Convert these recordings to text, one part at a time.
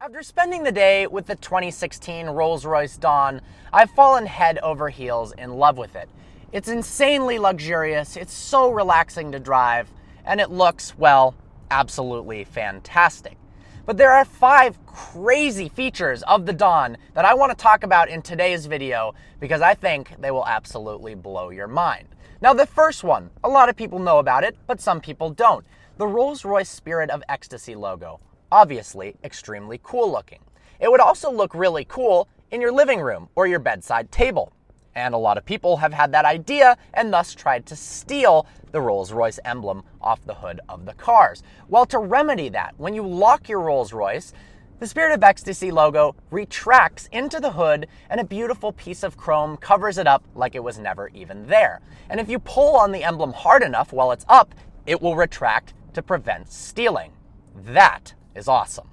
After spending the day with the 2016 Rolls Royce Dawn, I've fallen head over heels in love with it. It's insanely luxurious, it's so relaxing to drive, and it looks, well, absolutely fantastic. But there are 5 crazy features of the Dawn that I want to talk about in today's video because I think they will absolutely blow your mind. Now, the first one, a lot of people know about it, but some people don't. The Rolls Royce Spirit of Ecstasy logo. Obviously, extremely cool looking. It would also look really cool in your living room or your bedside table. And a lot of people have had that idea and thus tried to steal the Rolls Royce emblem off the hood of the cars. Well, to remedy that, when you lock your Rolls Royce, the Spirit of Ecstasy logo retracts into the hood and a beautiful piece of chrome covers it up like it was never even there. And if you pull on the emblem hard enough while it's up, it will retract to prevent stealing. That is awesome.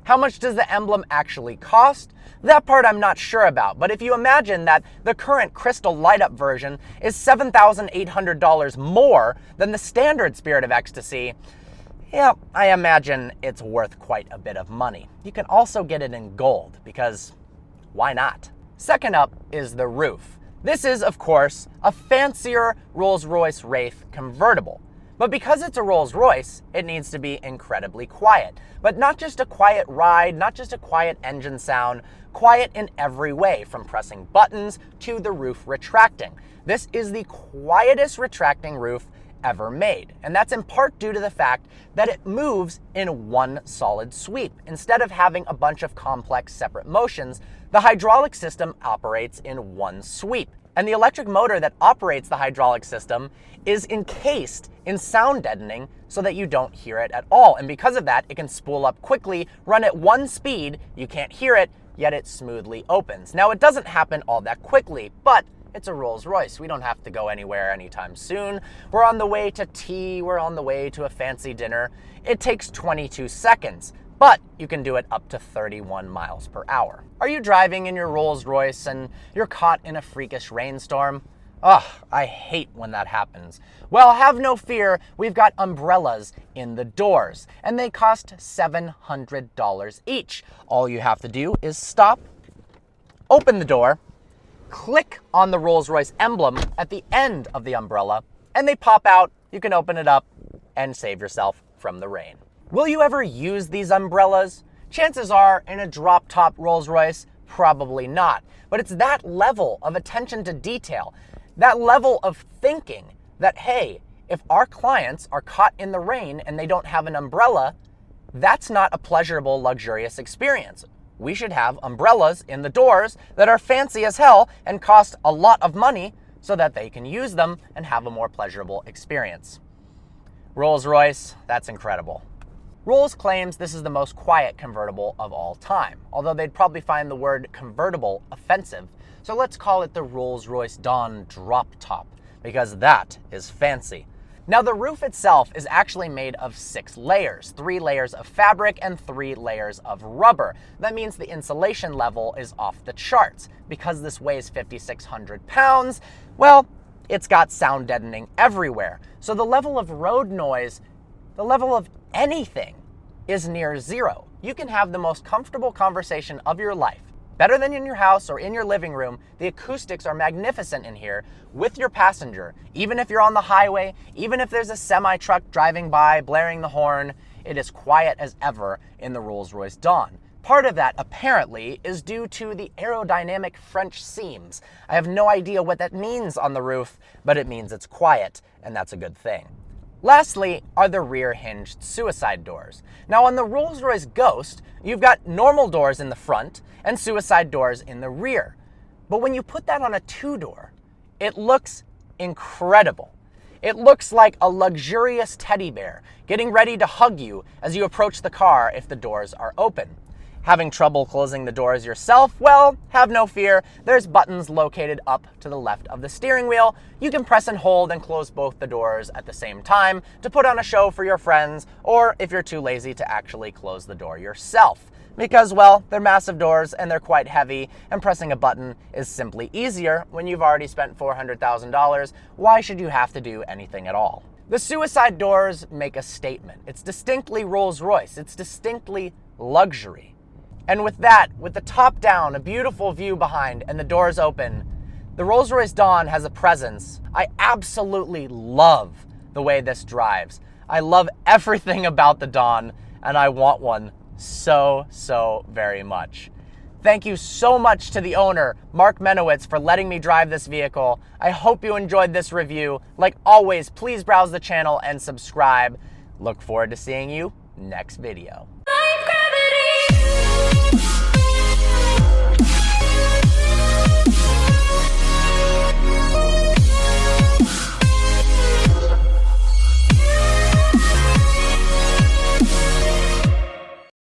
How much does the emblem actually cost? That part I'm not sure about, but if you imagine that the current crystal light-up version is $7,800 more than the standard Spirit of Ecstasy, yeah, I imagine it's worth quite a bit of money. You can also get it in gold, because why not? Second up is the roof. This is, of course, a fancier Rolls-Royce Wraith convertible. But because it's a Rolls Royce, it needs to be incredibly quiet. But not just a quiet ride, not just a quiet engine sound, quiet in every way, from pressing buttons to the roof retracting. This is the quietest retracting roof ever made. And that's in part due to the fact that it moves in one solid sweep. Instead of having a bunch of complex separate motions, the hydraulic system operates in one sweep. And the electric motor that operates the hydraulic system is encased in sound deadening so that you don't hear it at all. And because of that, it can spool up quickly, run at one speed, you can't hear it, yet it smoothly opens. Now, it doesn't happen all that quickly, but it's a Rolls Royce. We don't have to go anywhere anytime soon. We're on the way to tea, we're on the way to a fancy dinner. It takes 22 seconds. But you can do it up to 31 miles per hour. Are you driving in your Rolls Royce and you're caught in a freakish rainstorm? Ugh, I hate when that happens. Well, have no fear, we've got umbrellas in the doors, and they cost $700 each. All you have to do is stop, open the door, click on the Rolls Royce emblem at the end of the umbrella, and they pop out. You can open it up and save yourself from the rain. Will you ever use these umbrellas? Chances are, in a drop-top Rolls Royce, probably not. But it's that level of attention to detail, that level of thinking that, hey, if our clients are caught in the rain and they don't have an umbrella, that's not a pleasurable, luxurious experience. We should have umbrellas in the doors that are fancy as hell and cost a lot of money so that they can use them and have a more pleasurable experience. Rolls Royce, that's incredible. Rolls claims this is the most quiet convertible of all time, although they'd probably find the word convertible offensive, so let's call it the Rolls Royce Dawn drop top, because that is fancy. Now, the roof itself is actually made of 6 layers, 3 layers of fabric and 3 layers of rubber. That means the insulation level is off the charts. Because this weighs 5,600 pounds, well, it's got sound deadening everywhere. So the level of road noise, the level of anything, is near zero. You can have the most comfortable conversation of your life. Better than in your house or in your living room. The acoustics are magnificent in here with your passenger. Even if you're on the highway, even if there's a semi-truck driving by blaring the horn, it is quiet as ever in the Rolls Royce Dawn. Part of that, apparently, is due to the aerodynamic French seams. I have no idea what that means on the roof, but it means it's quiet, and that's a good thing. Lastly are the rear hinged suicide doors. Now, on the Rolls Royce Ghost, you've got normal doors in the front and suicide doors in the rear. But when you put that on a 2-door, it looks incredible. It looks like a luxurious teddy bear getting ready to hug you as you approach the car if the doors are open. Having trouble closing the doors yourself? Well, have no fear. There's buttons located up to the left of the steering wheel. You can press and hold and close both the doors at the same time to put on a show for your friends, or if you're too lazy to actually close the door yourself. Because, well, they're massive doors and they're quite heavy, and pressing a button is simply easier when you've already spent $400,000. Why should you have to do anything at all? The suicide doors make a statement. It's distinctly Rolls Royce. It's distinctly luxury. And with that, with the top down, a beautiful view behind, and the doors open, the Rolls Royce Dawn has a presence. I absolutely love the way this drives. I love everything about the Dawn, and I want one so very much. Thank you so much to the owner, Mark Menowitz, for letting me drive this vehicle. I hope you enjoyed this review. Like always, please browse the channel and subscribe. Look forward to seeing you next video. Gravity.